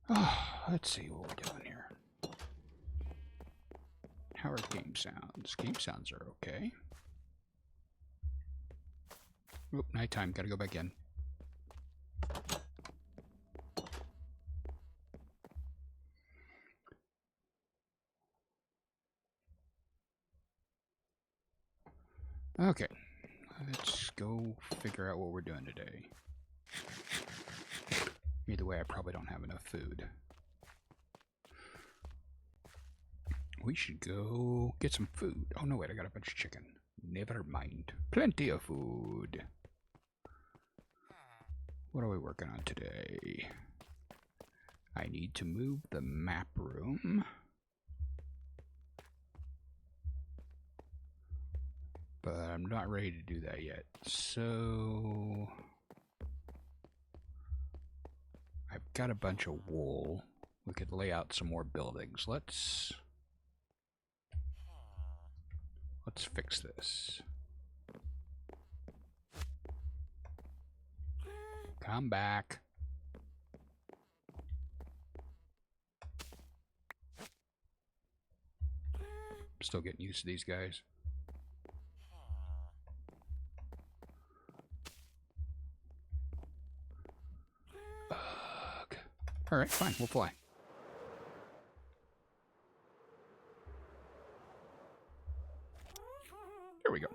Oh, let's see what we're doing here. How are game sounds? Game sounds are okay. Oop, nighttime. Gotta go back in. Okay. Let's go figure out what we're doing today. Either way, I probably don't have enough food. We should go get some food. Oh, no, wait, I got a bunch of chicken. Never mind. Plenty of food. What are we working on today? I need to move the map room. But I'm not ready to do that yet. So I've got a bunch of wool. We could lay out some more buildings. Let's fix this. Come back. I'm still getting used to these guys. Ugh. All right, fine. We'll fly. Here we go.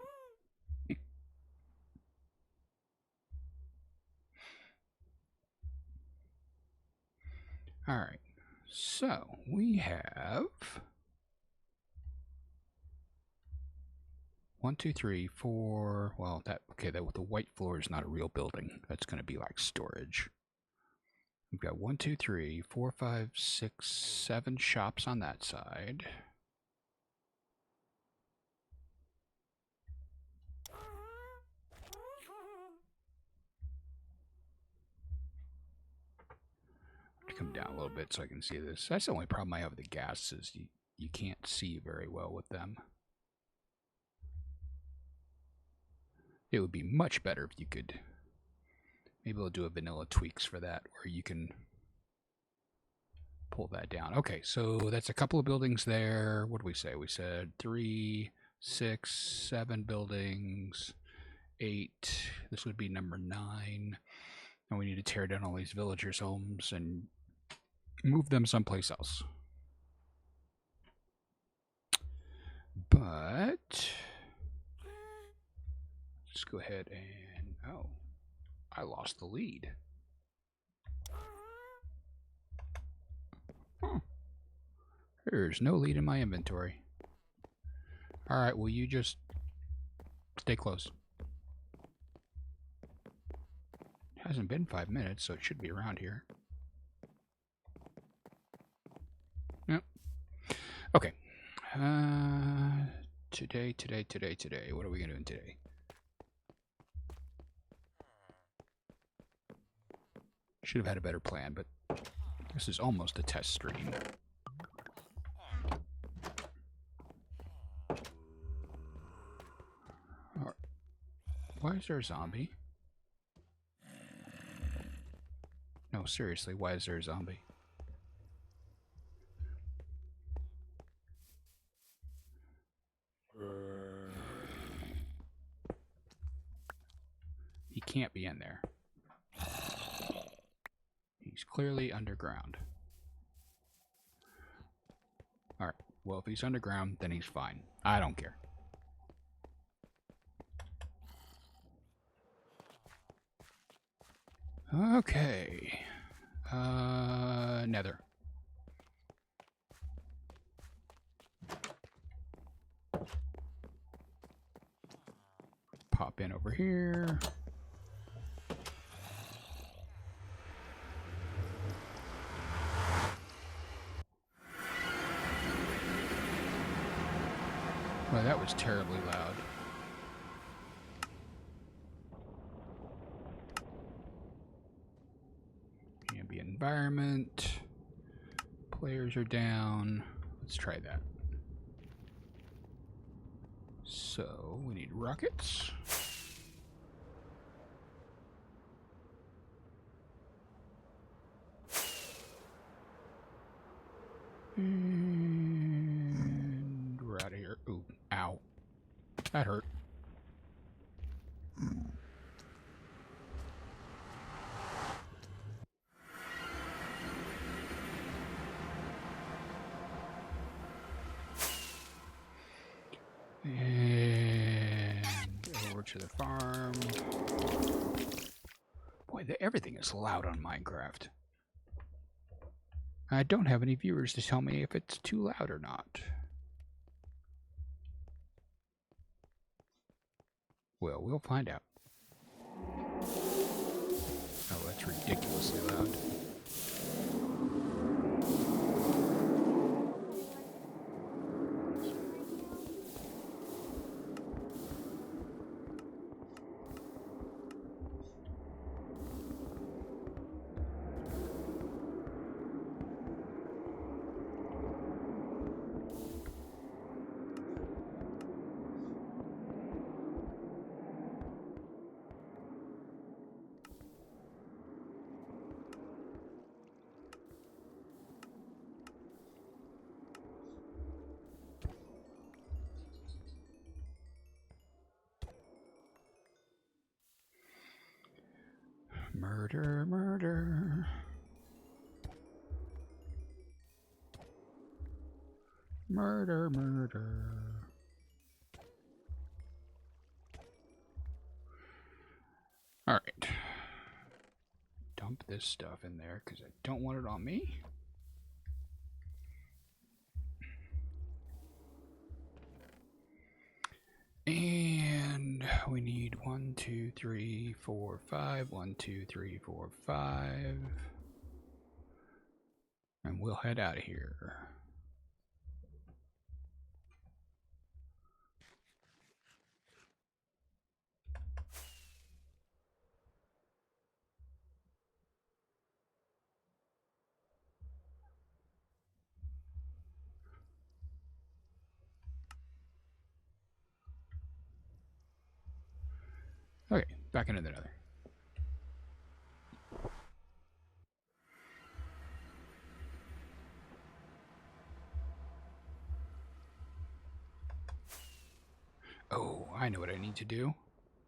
All right. So we have 1, 2, 3, 4. Well, that the white floor is not a real building. That's going to be like storage. We've got 1, 2, 3, 4, 5, 6, 7 shops on that side. Come down a little bit so I can see this. That's the only problem I have with the gas is you can't see very well with them. It would be much better if you could. Maybe we'll do a vanilla tweaks for that, where you can pull that down. Okay, so that's a couple of buildings there. What did we say? We said 3, 6, 7 buildings, 8. This would be number 9. And we need to tear down all these villagers' homes and move them someplace else. But let's go ahead and... Oh, I lost the lead. Huh. There's no lead in my inventory. Alright, will you just stay close? It hasn't been 5 minutes, so it should be around here. Yep. Okay. Today. What are we going to do today? Should have had a better plan, but this is almost a test stream. Why is there a zombie? No, seriously, why is there a zombie? He can't be in there. He's clearly underground. Alright, well, if he's underground, then he's fine. I don't care. Okay. Nether. Pop in over here. Well, that was terribly loud. Ambient environment. Players are down. Let's try that. So, we need rockets. That hurt. And over to the farm. Boy, everything is loud on Minecraft. I don't have any viewers to tell me if it's too loud or not. Well, we'll find out. Oh, that's ridiculously loud. Murder, murder. Murder, murder. All right. Dump this stuff in there because I don't want it on me. And we need 1, 2, 3, 4, 5. 1, 2, 3, 4, 5. And we'll head out of here. Okay, back into the nether. Oh, I know what I need to do.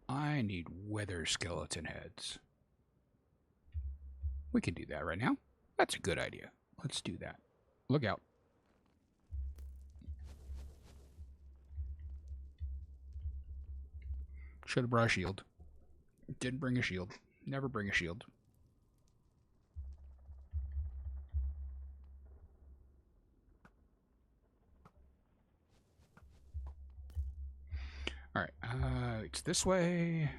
I need weather skeleton heads. We can do that right now. That's a good idea. Let's do that. Look out. Should have brought a shield. Didn't bring a shield. Never bring a shield. Alright, it's this way.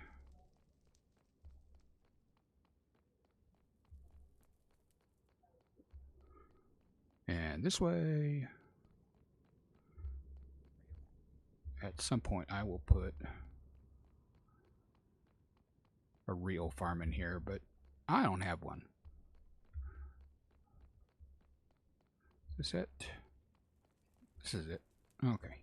And this way. At some point I will put a real farm in here, but I don't have one. Is this it? This is it. Okay.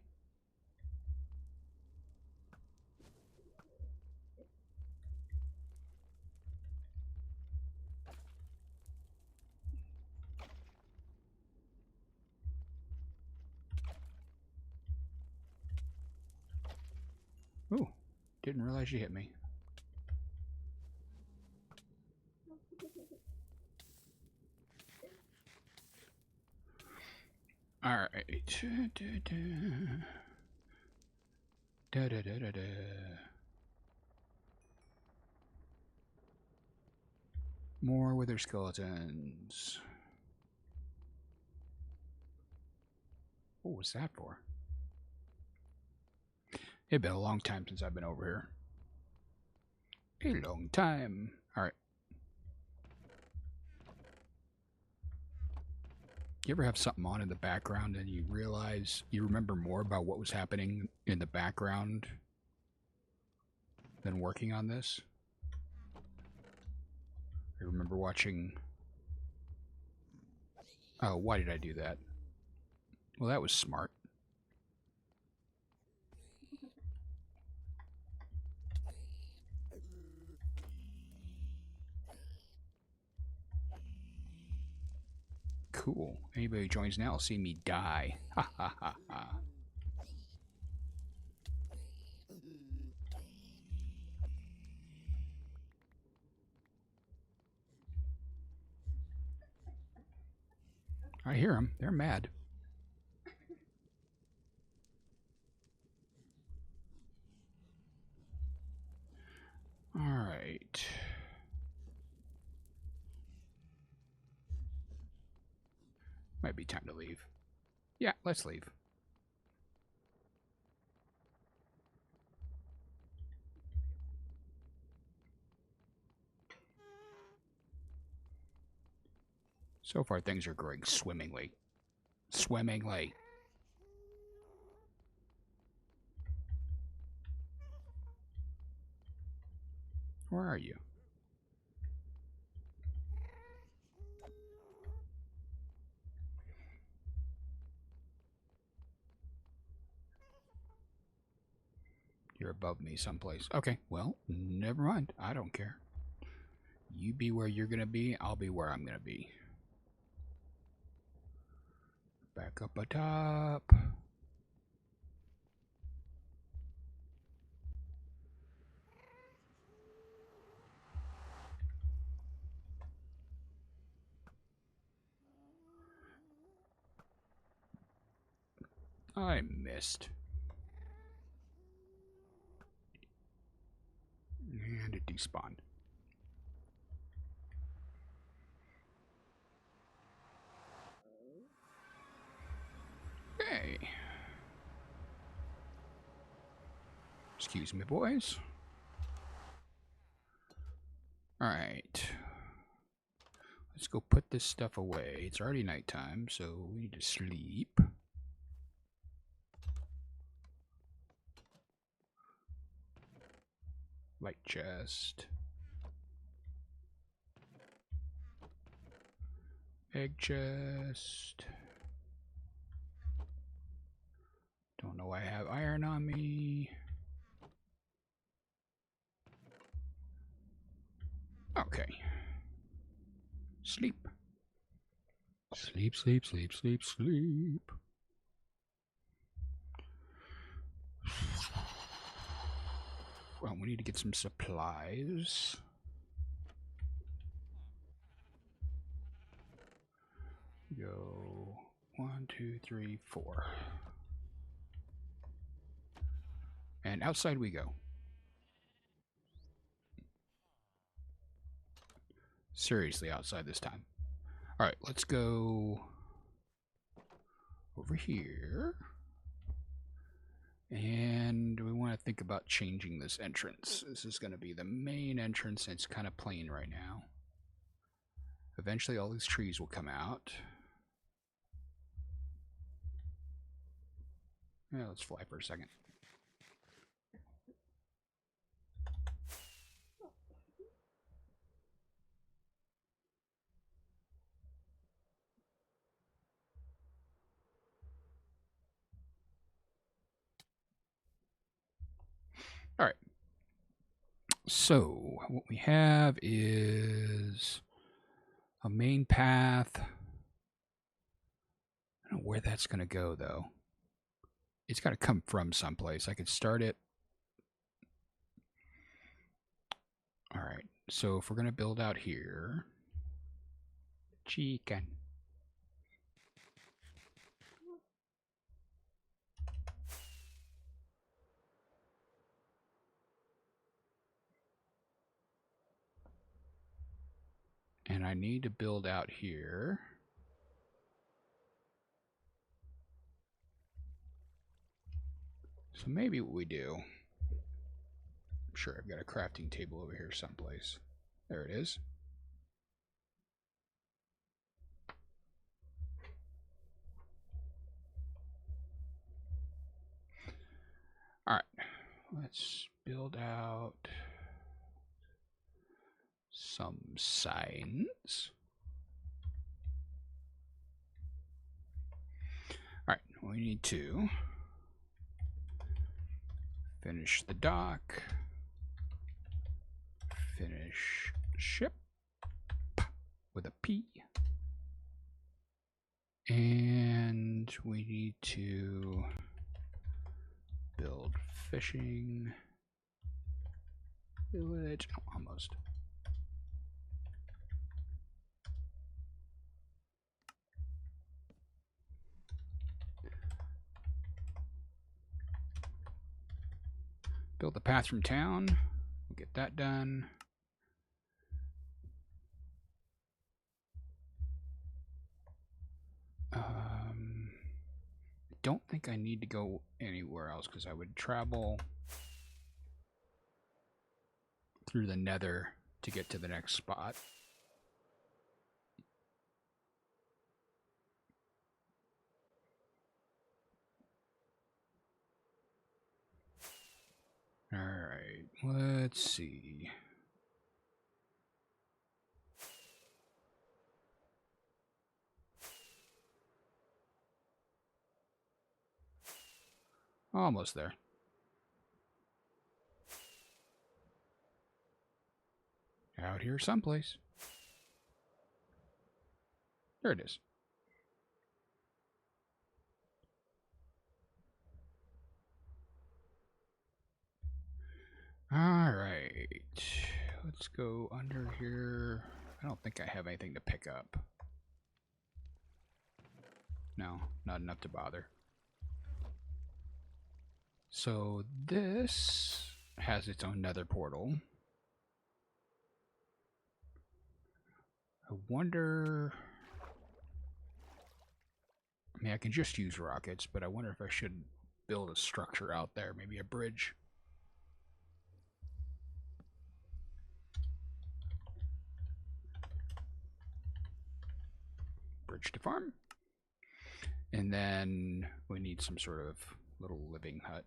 Ooh, didn't realize you hit me. Alright. Da-da-da-da-da. More wither skeletons. What was that for? It's been a long time since I've been over here. A long time. Alright. You ever have something on in the background and you realize you remember more about what was happening in the background than working on this? I remember watching... Oh, why did I do that? Well, that was smart. Cool. Anybody who joins now will see me die. Ha ha ha ha. I hear them. They're mad. All right. Might be time to leave. Yeah, let's leave. So far, things are going swimmingly. Swimmingly. Where are you? You're above me someplace. Okay, well, never mind. I don't care. You be where you're going to be. I'll be where I'm going to be. Back up atop. I missed. And it despawned. Hey. Excuse me, boys. Alright. Let's go put this stuff away. It's already nighttime, so we need to sleep. Light chest. Egg chest. Don't know why I have iron on me. Okay. Sleep. Sleep, sleep, sleep, sleep, sleep. Well, we need to get some supplies. Go 1, 2, 3, 4. And outside we go. Seriously, outside this time. Alright, let's go over here. And we want to think about changing this entrance. This is going to be the main entrance, and it's kind of plain right now. Eventually all these trees will come out. Yeah, let's fly for a second. All right. So what we have is a main path. I don't know where that's going to go, though. It's got to come from someplace. I could start it. All right. So if we're going to build out here. Chicken. And I need to build out here. So maybe what we do. I'm sure I've got a crafting table over here someplace. There it is. All right. Let's build out some signs. All right, we need to finish the dock, finish ship with a P, and we need to build fishing village. Oh, almost. the path from town. We'll get that done. I don't think I need to go anywhere else because I would travel through the nether to get to the next spot. Alright, let's see. Almost there. Out here someplace. There it is. Alright. Let's go under here. I don't think I have anything to pick up. No, not enough to bother. So this has its own nether portal. I wonder... I mean, I can just use rockets, but I wonder if I should build a structure out there, maybe a bridge. Bridge to farm. And then we need some sort of little living hut.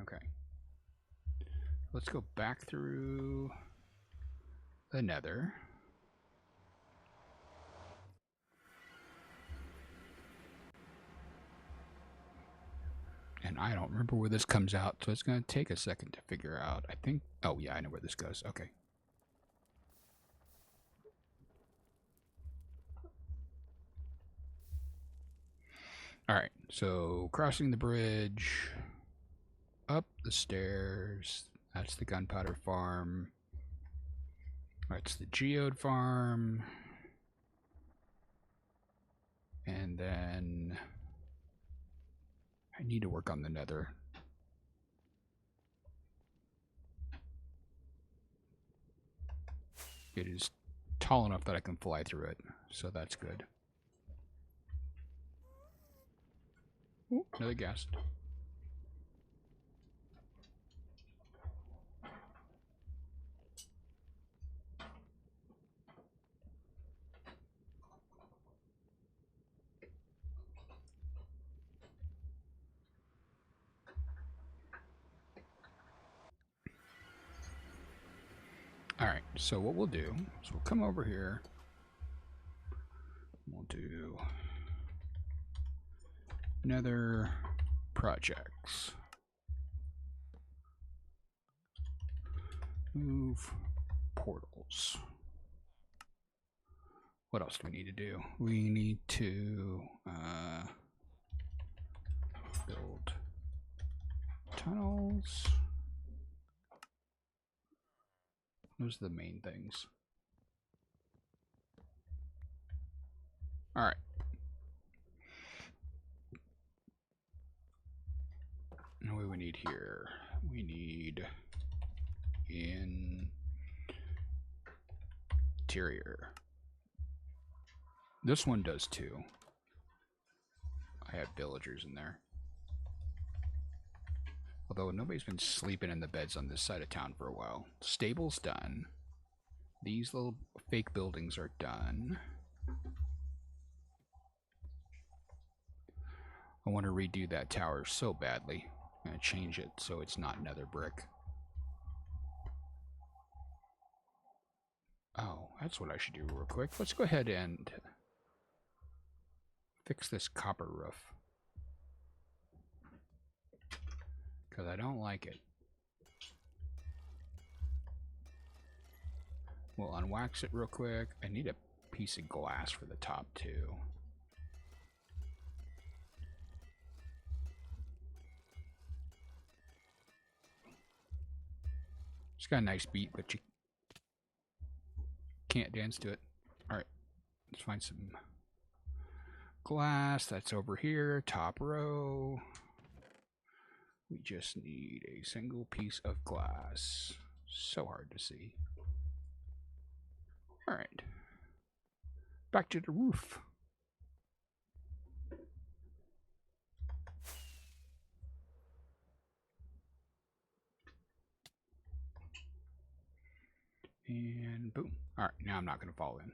Okay. Let's go back through the nether. And I don't remember where this comes out, so it's going to take a second to figure out. I think... Oh, yeah, I know where this goes. Okay. Alright, so crossing the bridge, up the stairs, that's the gunpowder farm, that's the geode farm, and then I need to work on the nether. It is tall enough that I can fly through it, so that's good. Ooh, another ghast. Alright, so what we'll do is we'll come over here. We'll do nether projects. Move portals. What else do we need to do? We need to build tunnels. Those are the main things. All right. Now what do we need here? We need interior. This one does too. I have villagers in there. Although nobody's been sleeping in the beds on this side of town for a while. Stable's done. These little fake buildings are done. I want to redo that tower so badly. I'm going to change it so it's not nether brick. Oh, that's what I should do real quick. Let's go ahead and fix this copper roof. Because I don't like it. We'll unwax it real quick. I need a piece of glass for the top too. It's got a nice beat, but you can't dance to it. Alright, let's find some glass. That's over here, top row. We just need a single piece of glass. So hard to see. All right. Back to the roof. And boom. All right, now I'm not going to fall in.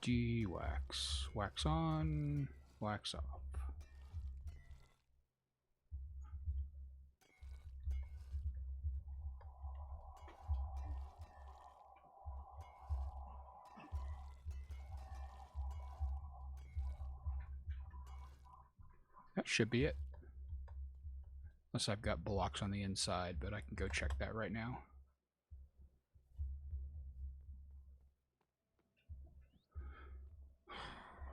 De-wax. Wax on, wax off. That should be it. Unless I've got blocks on the inside, but I can go check that right now.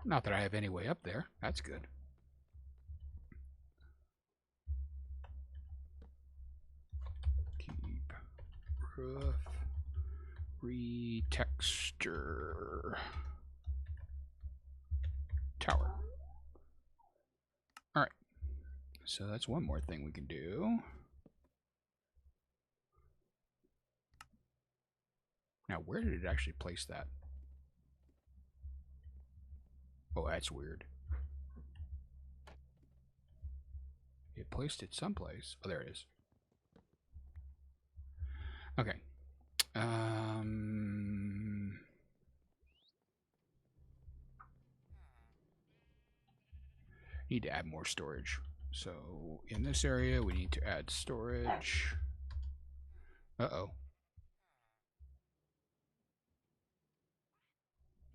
Not that I have any way up there. That's good. Keep roof. Retexture. Tower. Alright. So that's one more thing we can do. Now, where did it actually place that? Oh, that's weird. It placed it someplace. Oh, there it is. Okay. Need to add more storage. So in this area, we need to add storage. Uh-oh.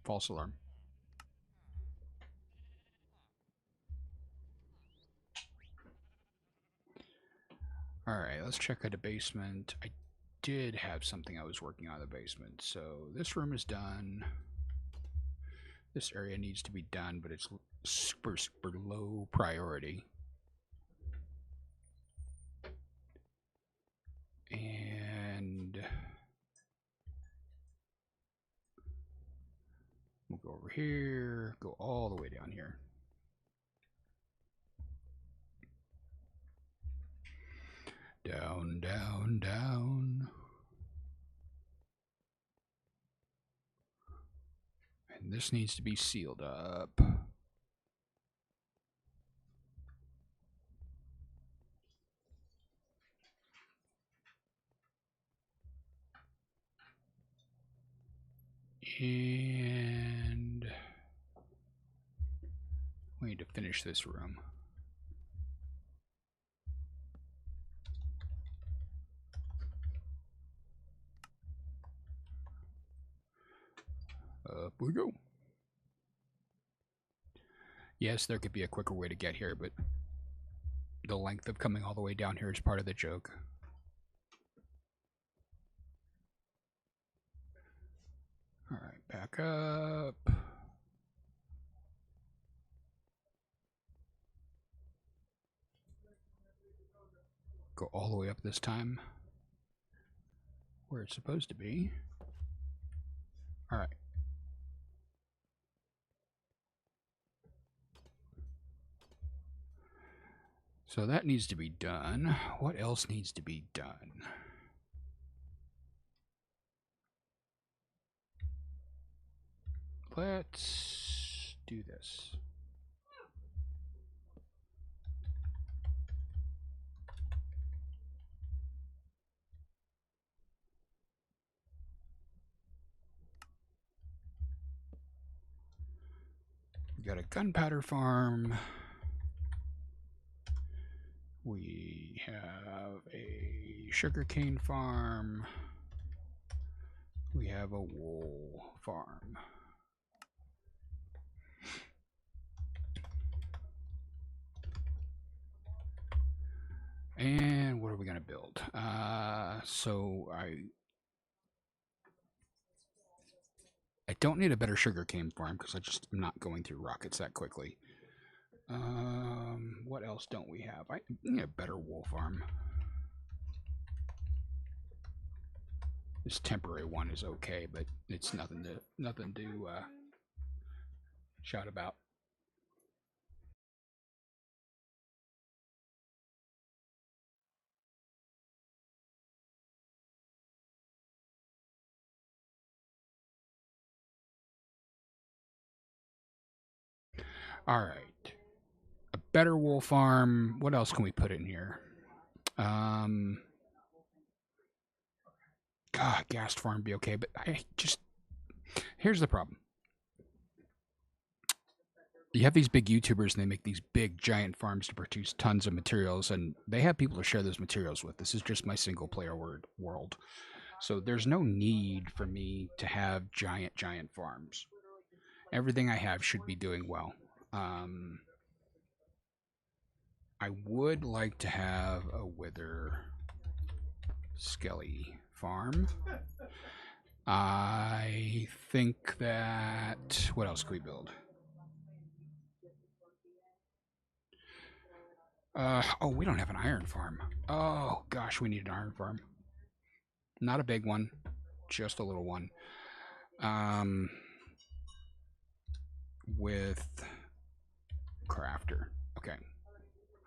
False alarm. Alright, let's check out the basement. I did have something I was working on in the basement. So this room is done. This area needs to be done, but it's super, super low priority. And we'll go over here, go all the way down here. Down, down, down. And this needs to be sealed up. And we need to finish this room. Up we go. Yes, there could be a quicker way to get here, but the length of coming all the way down here is part of the joke. All right, back up. Go all the way up this time. Where it's supposed to be. All right. So that needs to be done. What else needs to be done? Let's do this. We got a gunpowder farm. We have a sugarcane farm. We have a wool farm. And what are we going to build? So I don't need a better sugarcane farm because I just am not going through rockets that quickly. What else don't we have? I need a better wool farm. This temporary one is okay, but it's nothing to shout about. All right, a better wool farm. What else can we put in here? God, gas farm would be okay, but here's the problem. You have these big YouTubers and they make these big giant farms to produce tons of materials, and they have people to share those materials with. This is just my single player world. So there's no need for me to have giant farms. Everything I have should be doing well. I would like to have a Wither Skelly farm. I think that... What else can we build? Oh, we don't have an iron farm. Oh, gosh, we need an iron farm. Not a big one, just a little one. With crafter. Okay.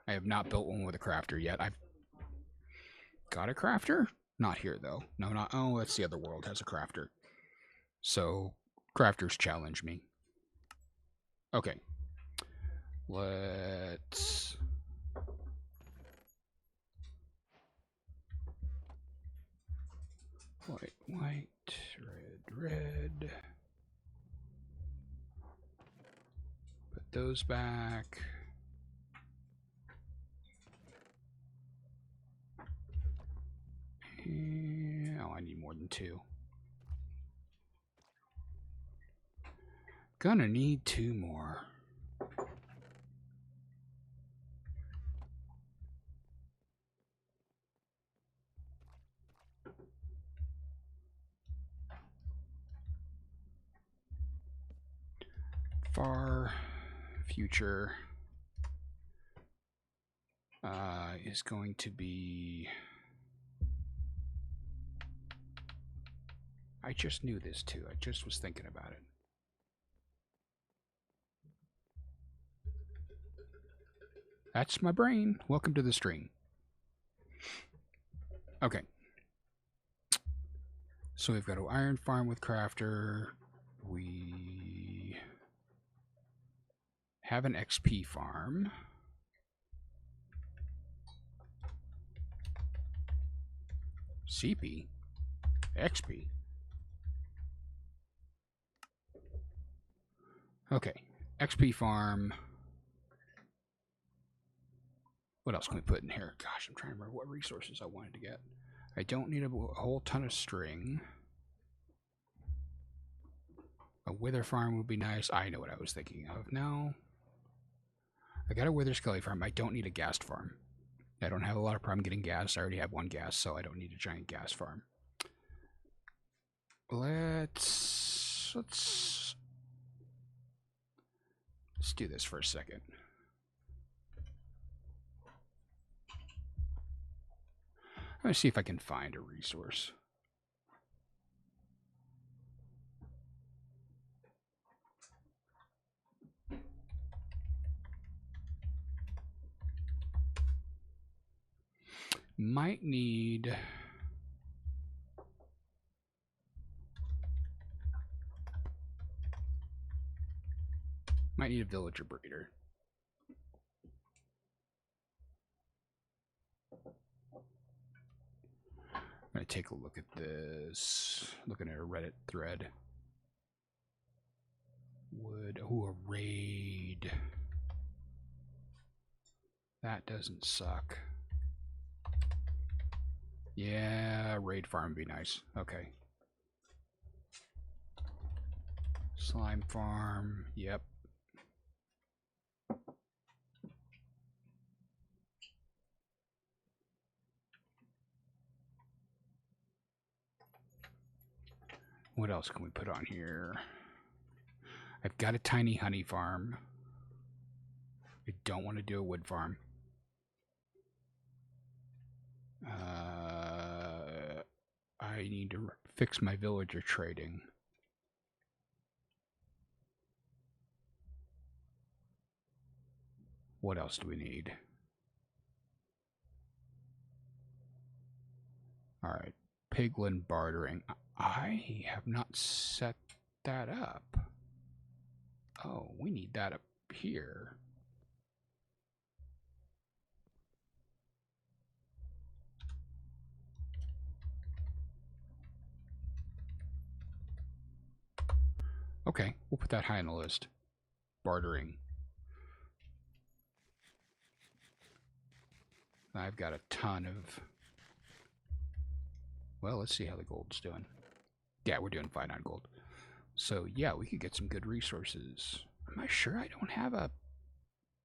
I have not built one with a crafter yet. I've got a crafter? Not here, though. No, not... Oh, that's the other world has a crafter. So, crafters challenge me. Okay. Let's... White, red. Put those back. Oh, I need more than 2. Gonna need 2 more. Far future is going to be... I just knew this too. I just was thinking about it. That's my brain. Welcome to the stream. Okay. So we've got an iron farm with crafter. We have an XP farm. CP? XP? Okay. XP farm. What else can we put in here? Gosh, I'm trying to remember what resources I wanted to get. I don't need a whole ton of string. A wither farm would be nice. I know what I was thinking of now. I got a wither skelly farm. I don't need a gas farm. I don't have a lot of problem getting gas. I already have 1 gas, so I don't need a giant gas farm. Let's do this for a second. Let me see if I can find a resource. Might need... Might need a villager breeder. I'm going to take a look at this. Looking at a Reddit thread. Wood. Oh, a raid. That doesn't suck. Yeah, raid farm would be nice. Okay. Slime farm. Yep. What else can we put on here? I've got a tiny honey farm. I don't want to do a wood farm. I need to fix my villager trading. What else do we need? All right, piglin bartering. I have not set that up. Oh, we need that up here. Okay, we'll put that high on the list. Bartering. I've got a ton of... Well, let's see how the gold's doing. Yeah, we're doing fine on gold. So, yeah, we could get some good resources. Am I sure I don't have a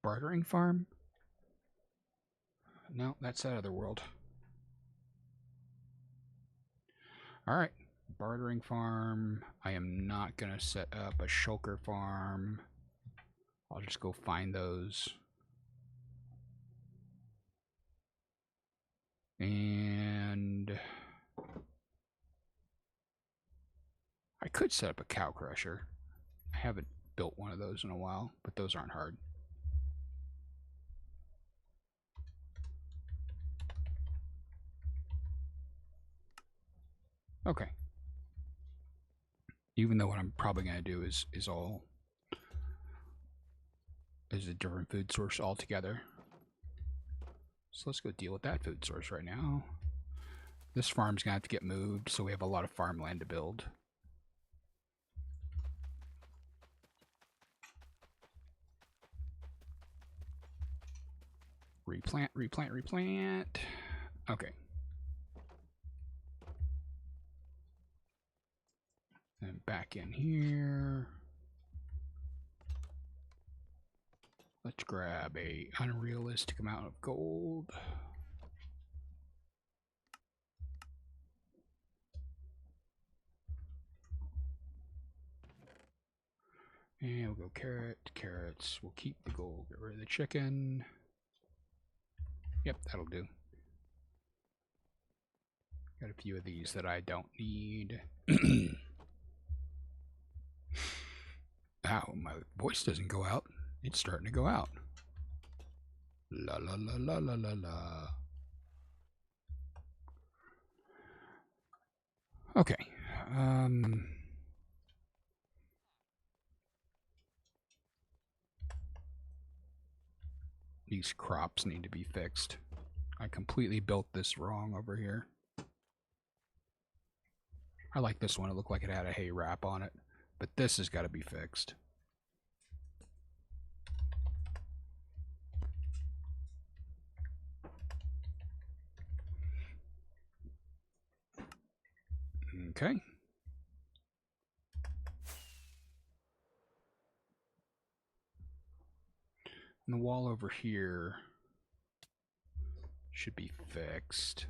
bartering farm? No, that's that other world. Alright, bartering farm. I am not going to set up a shulker farm. I'll just go find those. And I could set up a cow crusher. I haven't built one of those in a while, but those aren't hard. Okay. Even though what I'm probably going to do is a different food source altogether. So let's go deal with that food source right now. This farm's going to have to get moved, so we have a lot of farmland to build. Replant, replant, replant. Okay. And back in here. Let's grab a unrealistic amount of gold. And we'll go carrots. We'll keep the gold. Get rid of the chicken. Yep, that'll do. Got a few of these that I don't need. Ow, my voice doesn't go out. It's starting to go out. La la la la la la la. Okay. These crops need to be fixed. I completely built this wrong over here. I like this one. It looked like it had a hay wrap on it. But this has got to be fixed. Okay. And the wall over here should be fixed.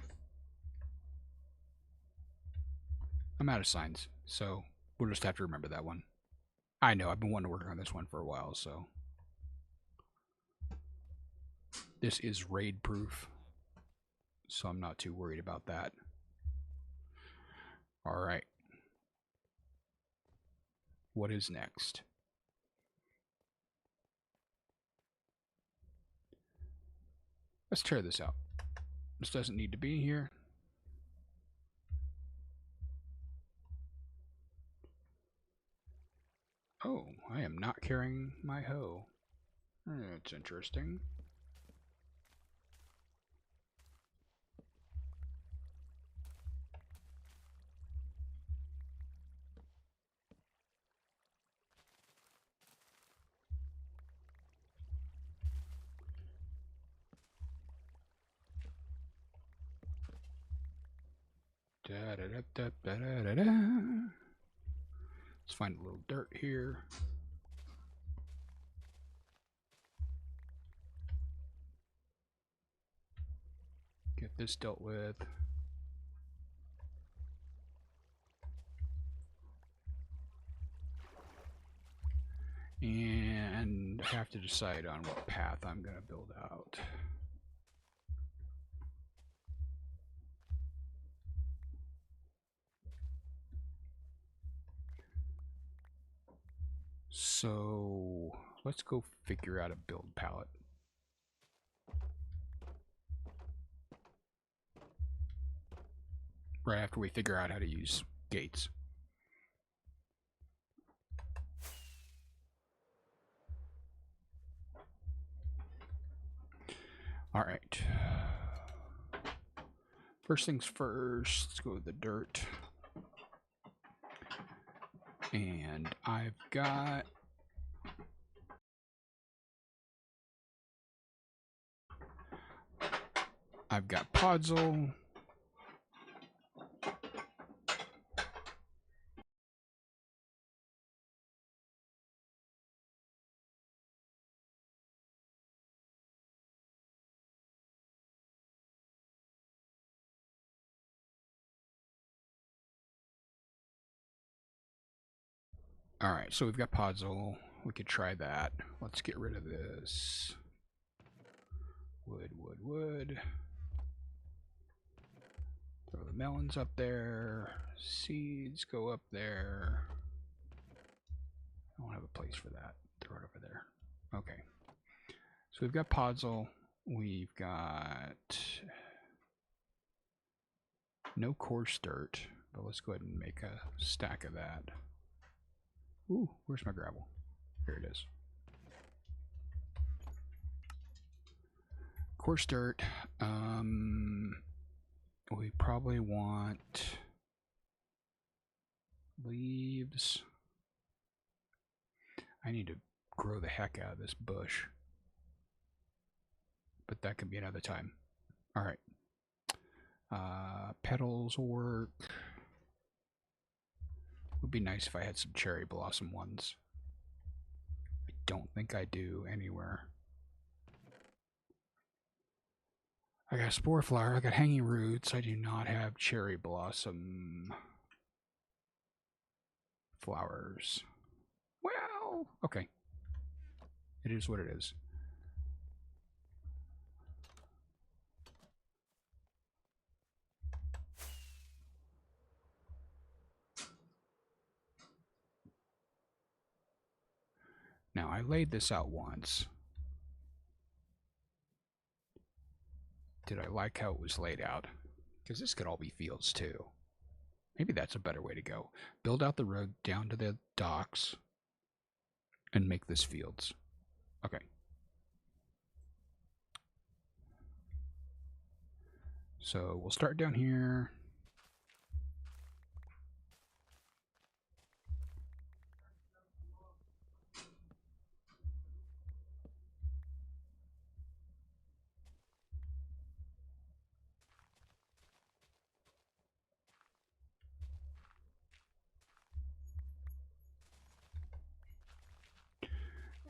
I'm out of signs, so we'll just have to remember that one. I know, I've been wanting to work on this one for a while, so. This is raid proof, so I'm not too worried about that. Alright. What is next? Let's tear this out. This doesn't need to be here. Oh, I am not carrying my hoe. That's interesting. Let's find a little dirt here. Get this dealt with. And I have to decide on what path I'm going to build out. So let's go figure out a build palette. Right after we figure out how to use gates. All right. First things first, let's go with the dirt. And I've got Podzol. All right, so we've got Podzol. We could try that. Let's get rid of this. Wood, wood, wood. Throw the melons up there. Seeds go up there. I don't have a place for that. Throw it over there. Okay. So we've got Podzol. We've got no coarse dirt, but let's go ahead and make a stack of that. Ooh, where's my gravel? Here it is. Coarse dirt. We probably want leaves. I need to grow the heck out of this bush, but that can be another time. All right. Petals will work. Would be nice if I had some cherry blossom ones. I don't think I do anywhere. I got spore flower, I got hanging roots, I do not have cherry blossom flowers. Well, okay. It is what it is. Now, I laid this out once. Did I like how it was laid out? Because this could all be fields too. Maybe that's a better way to go. Build out the road down to the docks and make this fields. Okay. So we'll start down here.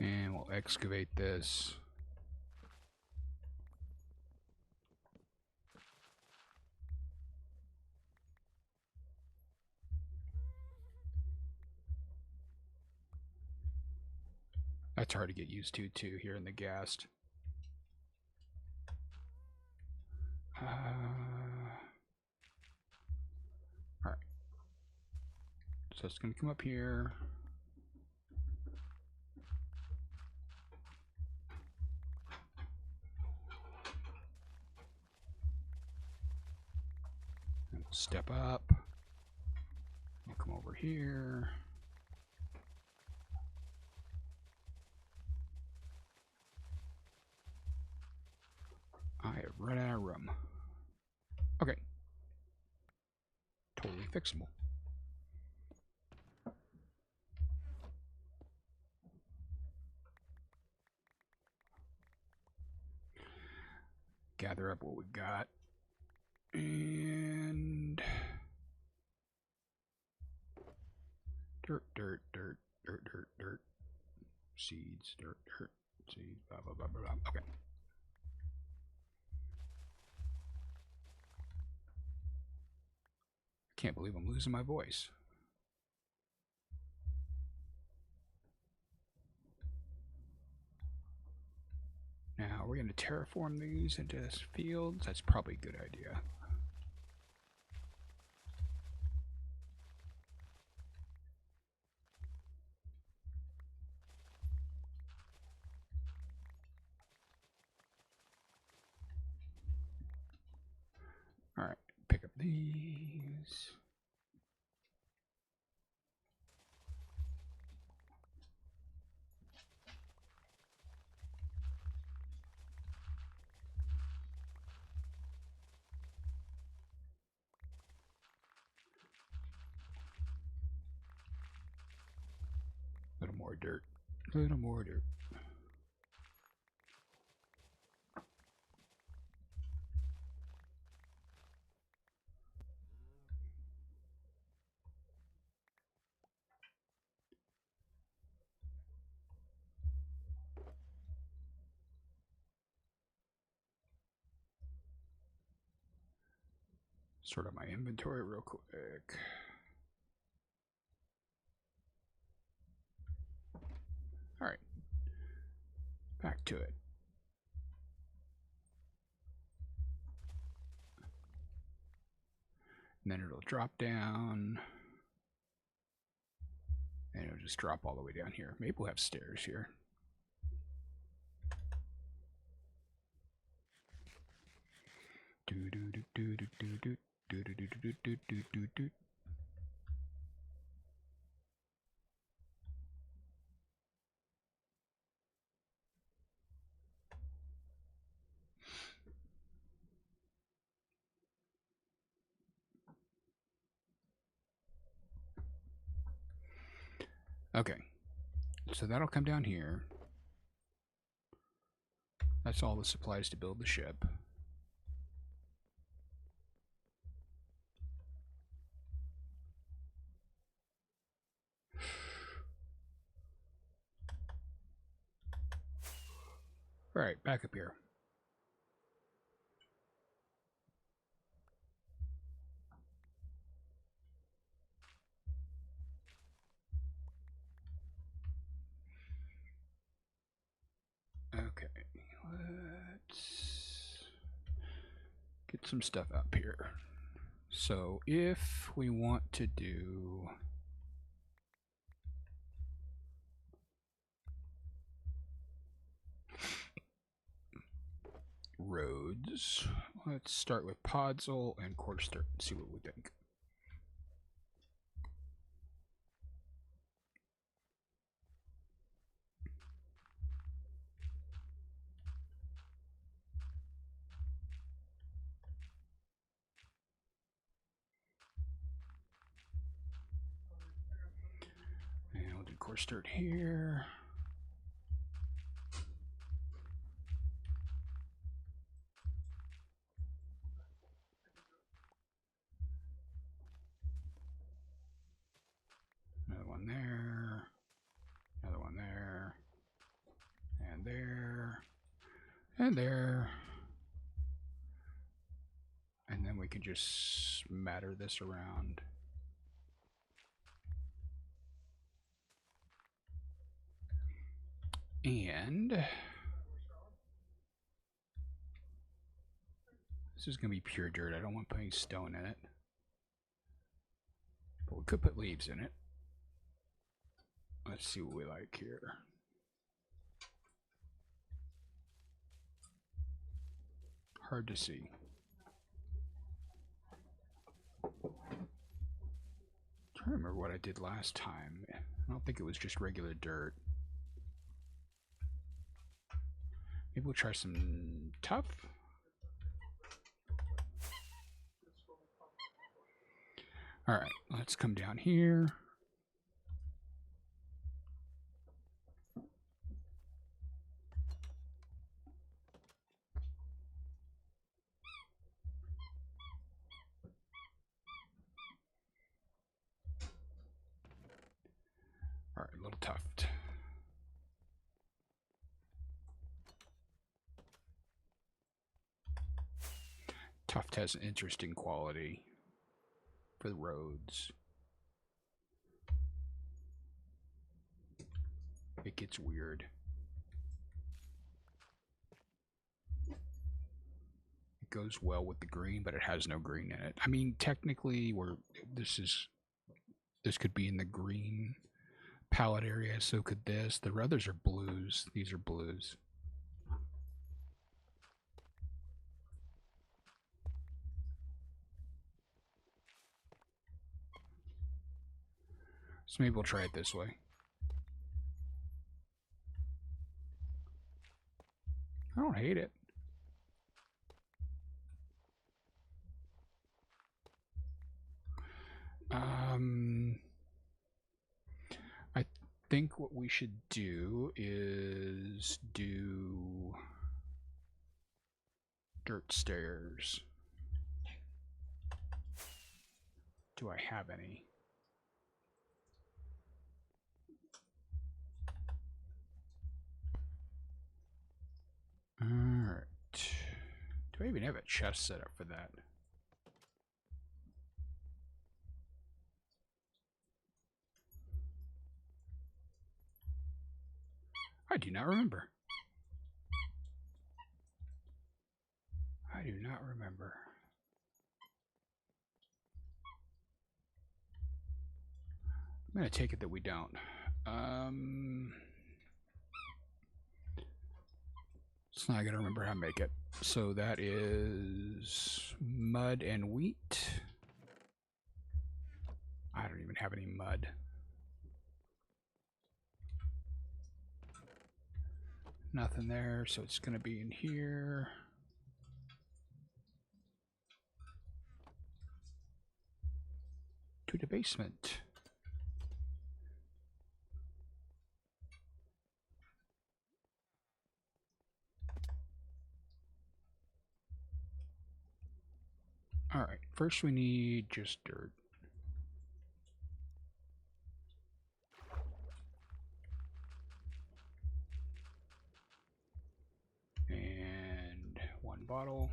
And we'll excavate this. That's hard to get used to too here in the Ghast. Alright. So it's going to come up here. And we'll step up. We'll come over here. I have run out of room. Okay. Totally fixable. Gather up what we've got. And dirt, dirt, dirt, dirt, dirt, dirt. Seeds, dirt, dirt, seeds, blah, blah, blah, blah, blah. Okay. Can't believe I'm losing my voice. Now, we're going to terraform these into fields. That's probably a good idea. these. A little more dirt. A little more dirt. Sort out my inventory real quick. All right. Back to it. And then it'll drop down. And it'll just drop all the way down here. Maybe we'll have stairs here. Okay, so that'll come down here. That's all the supplies to build the ship. All right, back up here. Okay, let's get some stuff up here. So if we want to do roads, let's start with Podzol and Quartersturt and see what we think. And we'll do Quartersturt here. Another one there. Another one there. And there. And there. And then we can just smatter this around. And this is going to be pure dirt. I don't want to put any stone in it. But we could put leaves in it. Let's see what we like here. Hard to see. I'm trying to remember what I did last time. I don't think it was just regular dirt. Maybe we'll try some tough. All right, let's come down here. All right, a little tuft. Tuft has an interesting quality for the roads. It gets weird. It goes well with the green, but it has no green in it. I mean, technically, this could be in the green palette area, so could this. The others are blues. These are blues. maybe we'll try it this way. I don't hate it. I think what we should do is do dirt stairs. Do I have any? Alright. Do I even have a chest set up for that? I do not remember. I do not remember. I'm going to take it that we don't. So now I got to remember how to make it. So that is mud and wheat. I don't even have any mud. Nothing there, so it's going to be in here. To the basement. Alright, first we need just dirt. And one bottle.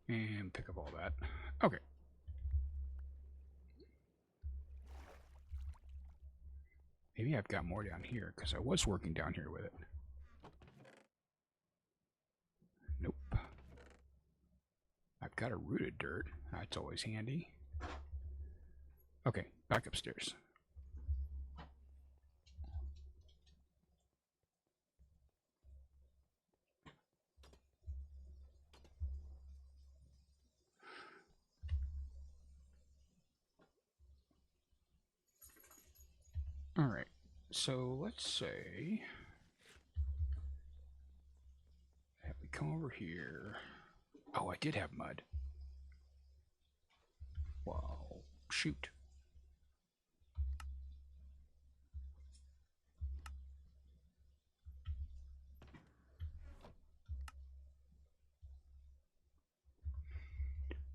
And pick up all that. Okay. Maybe I've got more down here, because I was working down here with it. Nope. I've got a rooted dirt. That's always handy. Okay, back upstairs. Alright, so let's say that we come over here. Oh, I did have mud. Well, shoot.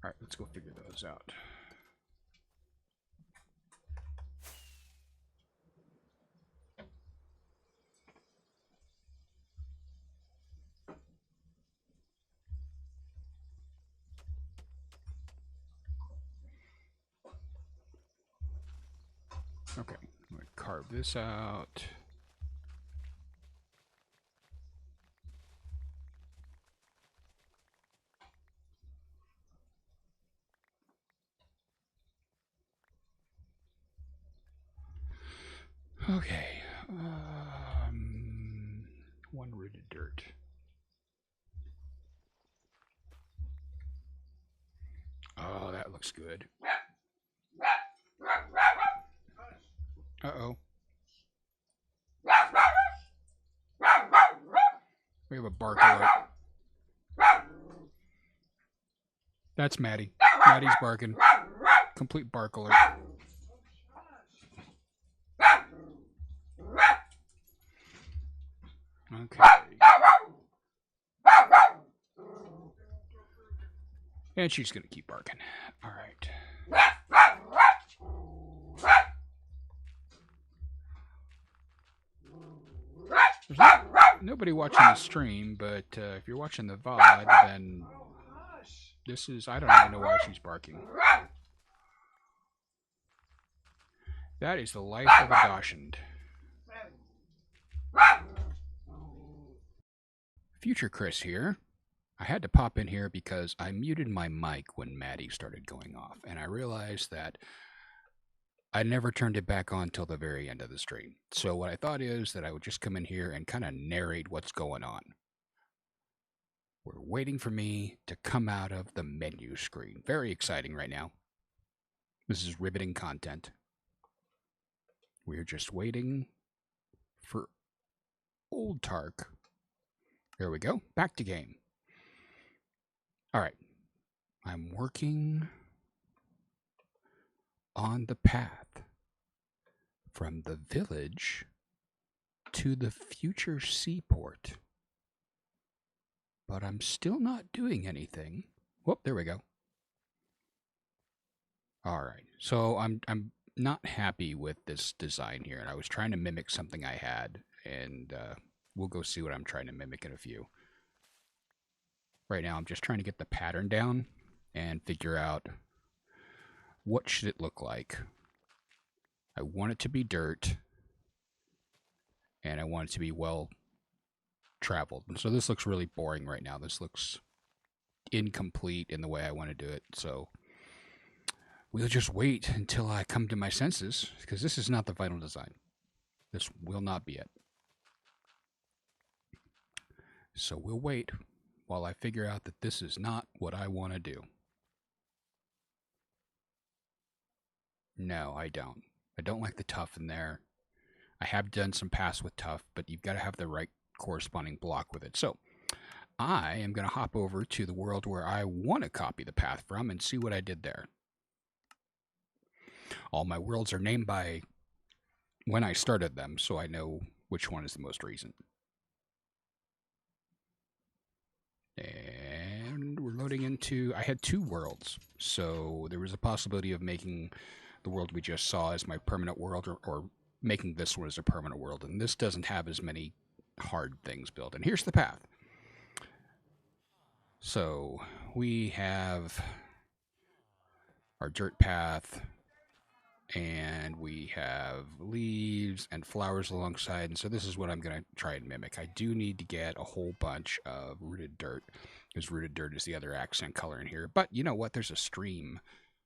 Alright, let's go figure those out. Okay, I'm going to carve this out. Okay, one rooted dirt. Oh, that looks good. Uh-oh. We have a bark alert. That's Maddie. Maddie's barking. Complete bark alert. Okay. And she's going to keep barking. All right. There's nobody watching the stream, but if you're watching the VOD, then this is... I don't even know why she's barking. That is the life of a Dachshund. Future Chris here. I had to pop in here because I muted my mic when Maddie started going off, and I realized that I never turned it back on till the very end of the stream. So what I thought is that I would just come in here and kind of narrate what's going on. We're waiting for me to come out of the menu screen. Very exciting right now. This is riveting content. We're just waiting for Old Tark. There we go. Back to game. All right. I'm working on the path from the village to the future seaport. But I'm still not doing anything. Whoop, there we go. All right. So I'm not happy with this design here, and I was trying to mimic something I had, and we'll go see what I'm trying to mimic in a few. Right now, I'm just trying to get the pattern down and figure out what should it look like. I want it to be dirt, and I want it to be well traveled. And so this looks really boring right now. This looks incomplete in the way I want to do it. So we'll just wait until I come to my senses, because this is not the final design. This will not be it. So we'll wait while I figure out that this is not what I want to do. No, I don't. I don't like the tuff in there. I have done some paths with tuff, but you've got to have the right corresponding block with it. So I am going to hop over to the world where I want to copy the path from and see what I did there. All my worlds are named by when I started them, so I know which one is the most recent. And we're loading into... I had 2 worlds, so there was a possibility of making the world we just saw as my permanent world, or making this one as a permanent world. And this doesn't have as many hard things built. And here's the path. So we have our dirt path, and we have leaves and flowers alongside. And so this is what I'm going to try and mimic. I do need to get a whole bunch of rooted dirt, because rooted dirt is the other accent color in here. But you know what? There's a stream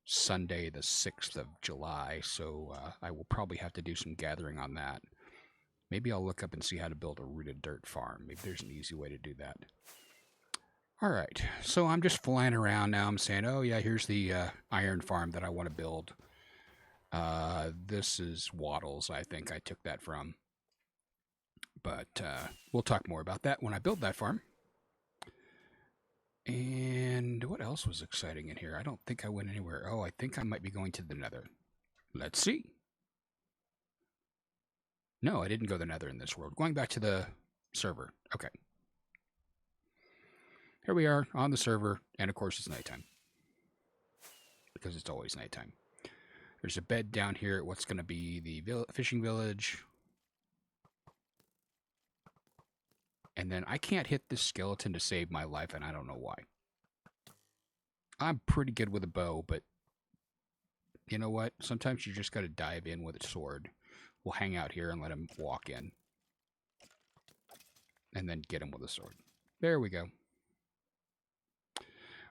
Sunday the 6th of July, so I will probably have to do some gathering on that. Maybe I'll look up and see how to build a rooted dirt farm. Maybe there's an easy way to do that. All right, so I'm just flying around now. I'm saying, oh yeah, here's the iron farm that I want to build. This is Waddles, I think I took that from. But we'll talk more about that when I build that farm. And what else was exciting in here? I don't think I went anywhere. Oh, I think I might be going to the Nether. Let's see. No, I didn't go to the Nether in this world. Going back to the server. Okay. Here we are on the server, and of course it's nighttime. Because it's always nighttime. There's a bed down here at what's going to be the fishing village. And then I can't hit this skeleton to save my life, and I don't know why. I'm pretty good with a bow, but you know what? Sometimes you just got to dive in with a sword. We'll hang out here and let him walk in. And then get him with a sword. There we go.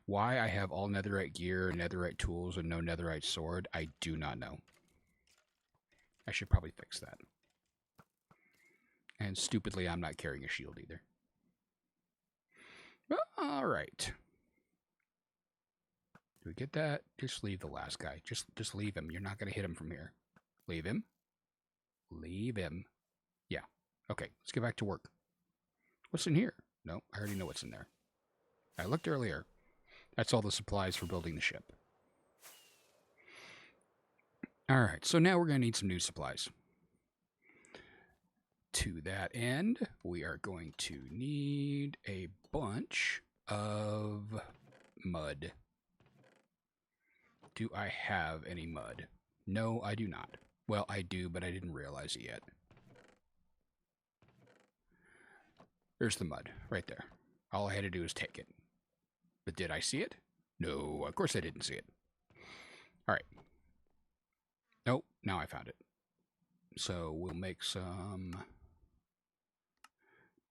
Why I have all netherite gear, netherite tools, and no netherite sword, I do not know. I should probably fix that. And stupidly, I'm not carrying a shield either. All right. Do we get that? Just leave the last guy. Just leave him. You're not going to hit him from here. Leave him. Leave him. Yeah. Okay, let's get back to work. What's in here? No, I already know what's in there. I looked earlier. That's all the supplies for building the ship. All right, so now we're going to need some new supplies. To that end, we are going to need a bunch of mud. Do I have any mud? No, I do not. Well, I do, but I didn't realize it yet. There's the mud, right there. All I had to do was take it. But did I see it? No, of course I didn't see it. All right. Nope, now I found it. So we'll make some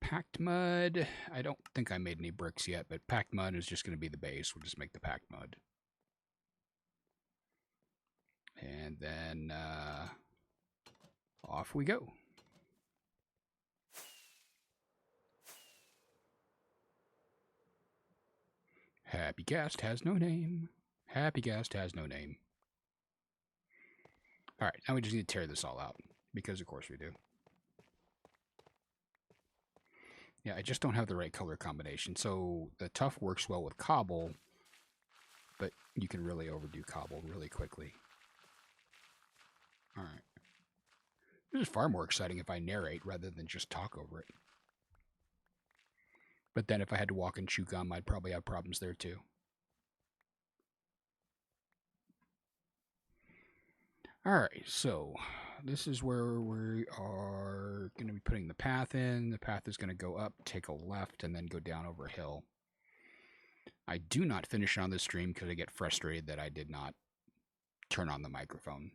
packed mud. I don't think I made any bricks yet, but packed mud is just going to be the base. We'll just make the packed mud. And then off we go. Happy guest has no name. Happy guest has no name. All right, now we just need to tear this all out, because of course we do. Yeah, I just don't have the right color combination. So the tuff works well with cobble, but you can really overdo cobble really quickly. All right. This is far more exciting if I narrate rather than just talk over it. But then if I had to walk and chew gum, I'd probably have problems there too. All right, so this is where we are going to be putting the path in. The path is going to go up, take a left, and then go down over a hill. I do not finish on this stream because I get frustrated that I did not turn on the microphone.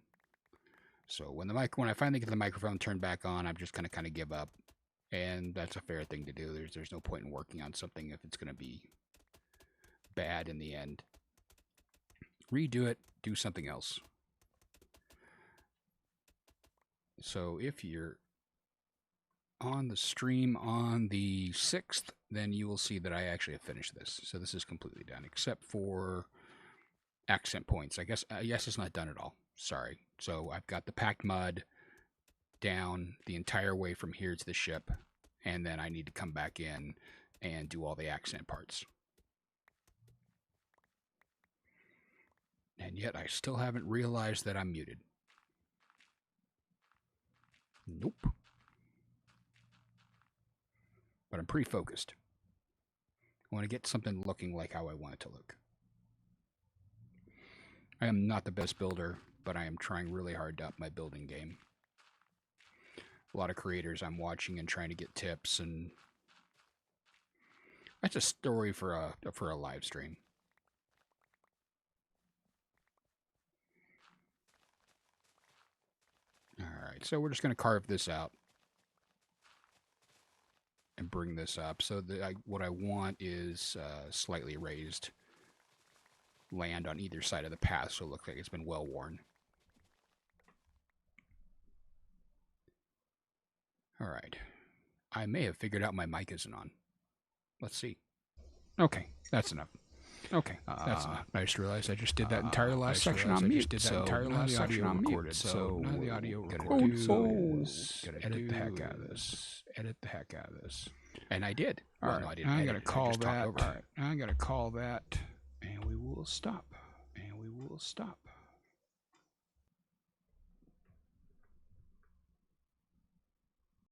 So when I finally get the microphone turned back on, I'm just going to kind of give up. And that's a fair thing to do. There's no point in working on something if it's going to be bad in the end. Redo it, do something else. So if you're on the stream on the 6th, then you will see that I actually have finished this. So this is completely done, except for accent points. I guess yes, it's not done at all. Sorry. So I've got the packed mud down the entire way from here to the ship, and then I need to come back in and do all the accent parts. And yet I still haven't realized that I'm muted. Nope. But I'm pretty focused. I want to get something looking like how I want it to look. I am not the best builder, but I am trying really hard to up my building game. A lot of creators I'm watching and trying to get tips, and that's a story for a live stream. All right, so we're just going to carve this out and bring this up. So what I want is slightly raised land on either side of the path, so it looks like it's been well worn. All right. I may have figured out my mic isn't on. Let's see. Okay, that's enough. Okay, that's enough. I just realized I just did that entire last section on mute. So now the audio recorded. So now the audio recorded. So edit the heck out of this. Edit the heck out of this. And I did. All right. No, I didn't. I gotta call that. All right. I gotta call that. And we will stop. And we will stop.